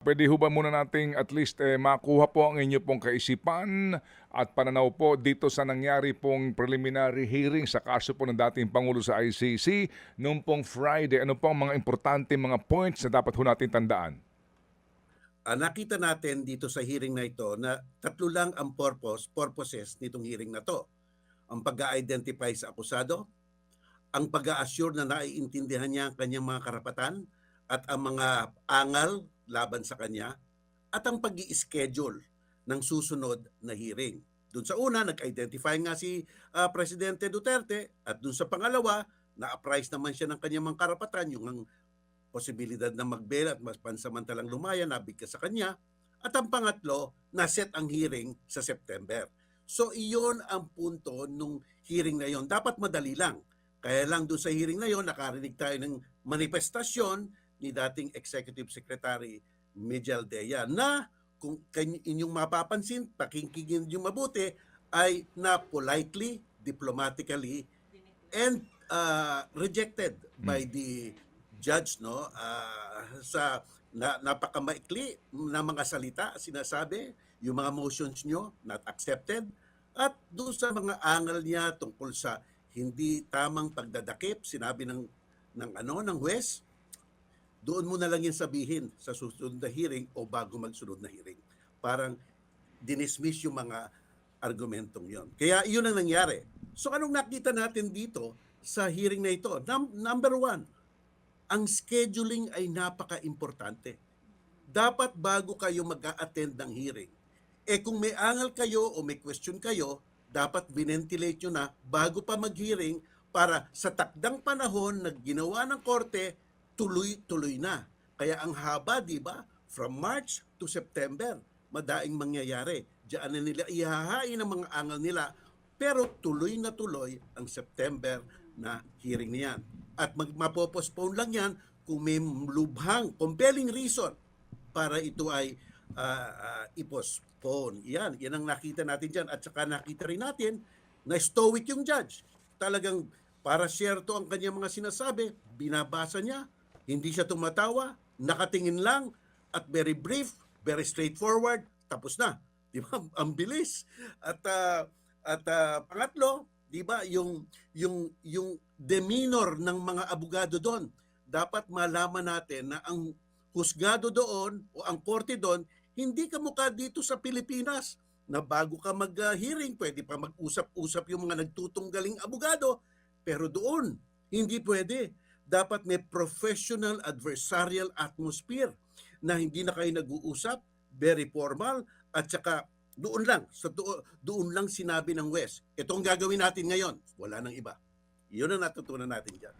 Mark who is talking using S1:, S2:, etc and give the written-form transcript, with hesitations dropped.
S1: Puwede ho ba muna nating at least, makuha po ang inyo pong kaisipan at pananaw po dito sa nangyari pong preliminary hearing sa kaso po ng dating Pangulo sa ICC noong pong Friday. Ano po ang mga importanteng mga points na dapat ho natin tandaan?
S2: Nakita natin dito sa hearing na ito na tatlo lang ang purposes nitong hearing na to. Ang pag-identify sa akusado, ang pag-assure na naiintindihan niya ang kanyang mga karapatan at ang mga angal laban sa kanya, at ang pag-i-schedule ng susunod na hearing. Doon sa una, nag-identify nga si Presidente Duterte, at doon sa pangalawa, na-apprise naman siya ng kanyang mga karapatan, yung ang posibilidad na mag-bail at mas pansamantalang lumaya, nabigkas sa kanya. At ang pangatlo, na-set ang hearing sa September. So iyon ang punto nung hearing na yon. Dapat madali lang. Kaya lang doon sa hearing na yon, nakarinig tayo ng manifestasyon ni dating Executive Secretary Mijal Dea na kung inyong mapapansin, pakingkingin yung mabuti, ay na politely, diplomatically, and rejected by the judge, no, sa napakamaikli na mga salita sinasabi, yung mga motions nyo not accepted, at doon sa mga angal niya tungkol sa hindi tamang pagdadakip, sinabi ng huwes, doon mo na lang yan sabihin sa susunod na hearing o bago magsunod na hearing. Parang dinismiss yung mga argumentong yon. Kaya yun ang nangyari. So anong nakita natin dito sa hearing na ito? Number one, ang scheduling ay napaka-importante. Dapat bago kayo mag-a-attend ng hearing, kung may angal kayo o may question kayo, dapat binentilate nyo na bago pa mag-hearing para sa takdang panahon na ginawa ng korte, tuloy-tuloy na. Kaya ang haba, di ba? From March to September, madaing mangyayari. Diyan na nila ihahain ang mga angal nila, pero tuloy na tuloy ang September na hearing niyan. At mapopostpone lang yan kung may lubhang, compelling reason para ito ay i-postpone. Yan ang nakita natin dyan. At saka nakita rin natin na stoic yung judge. Talagang para syerto ang kanyang mga sinasabi, binabasa niya, hindi siya tumatawa, nakatingin lang, at very brief, very straightforward, tapos na. Di ba? Ang bilis. At pangatlo, di ba, yung demeanor ng mga abogado doon, dapat malaman natin na ang husgado doon o ang korte doon, hindi kamukha dito sa Pilipinas na bago ka mag-hearing, pwede pa mag-usap-usap yung mga nagtutunggaling abogado, pero doon, hindi pwede. Dapat may professional adversarial atmosphere na hindi na kayo nag-uusap, very formal, at saka doon lang sinabi ng West, ito ang gagawin natin ngayon, wala nang iba. Yun ang natutunan natin dyan.